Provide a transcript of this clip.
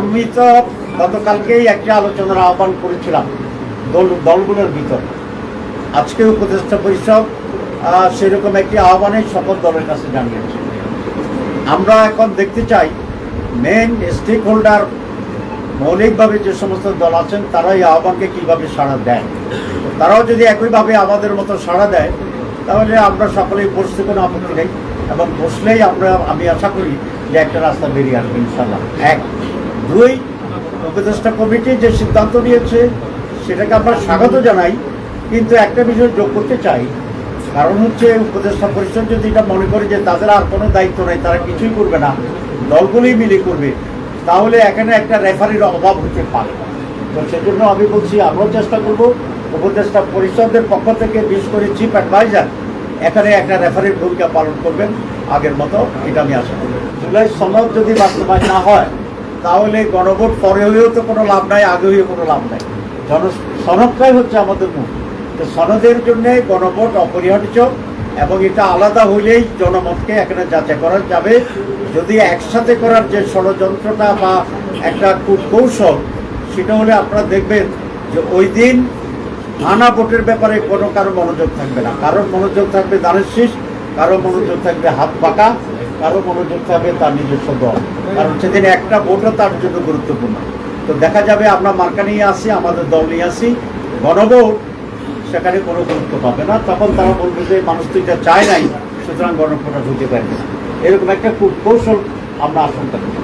আমি তো গতকালকেই একটা আলোচনার আহ্বান করেছিলাম দলগুলোর ভিতর। আজকে উপদেষ্টা পরিষদ সেরকম একটি আহ্বানে সকল দলের কাছে জানিয়েছে। আমরা এখন দেখতে চাই মেন স্টেক হোল্ডার মৌলিকভাবে যে সমস্ত দল আছেন তারা এই আহ্বানকে কীভাবে সাড়া দেয়। তারাও যদি একইভাবে আমাদের মতো সাড়া দেয় তাহলে আমরা সকলেই বসতে কোনো আপত্তি নেই, এবং বসলেই আমি আশা করি যে একটা রাস্তা বেরিয়ে আসবে ইনশাল্লাহ। এক, দুই, উপদেষ্টা কমিটি যে সিদ্ধান্ত নিয়েছে সেটাকে আমরা স্বাগত জানাই, কিন্তু একটা বিষয় যোগ করতে চাই। কারণ হচ্ছে উপদেষ্টা পরিষদ যদি এটা মনে করে যে তাদের আর কোনো দায়িত্ব নেই, তারা কিছুই করবে না, দলগুলোই মিলে করবে, তাহলে এখানে একটা রেফারির অভাব হতে পারে। তো সেজন্য আমি বলছি আমরাও চেষ্টা করব উপদেষ্টা পরিষদের পক্ষ থেকে, বিশেষ করে চিফ অ্যাডভাইজার এখানে একটা রেফারির ভূমিকা পালন করবেন আগের মতো, এটা আমি আশা করি। জুলাই সনদ যদি বাস্তবায়ন না হয় তাহলে গণভোট পরে হয়েও তো কোনো লাভ নাই, আগে হয়েও কোনো লাভ নাই। সনদটাই হচ্ছে আমাদের মূল। তো সনদের জন্যে গণভোট অপরিহার্য, এবং এটা আলাদা হইলেই জনমতকে এখানে যাচাই করা যাবে। যদি একসাথে করার যে ষড়যন্ত্রটা বা একটা কৌশল, সেটা হলে আপনারা দেখবেন যে ওই দিন আনা ভোটের ব্যাপারে কারো মনোযোগ থাকবে না। কারোর মনোযোগ থাকবে দানের শীষ, কারো মনোযোগ থাকবে হাত পাকা, কারো মনোযোগ থাকবে তার নিজস্ব দল। কারণ সেদিন একটা ভোটও তার জন্য গুরুত্বপূর্ণ। তো দেখা যাবে আমরা মার্কা নিয়ে আসি, আমাদের দল নিয়ে আসি, গণভোট সেখানে কোনো গুরুত্ব পাবে না। তখন তারা বলবে যে মানুষ তো এটা চায় নাই, সুতরাং গণভোটটা ঢুকতে পারবে না। এরকম একটা কৌশল আমরা আশঙ্কা করি।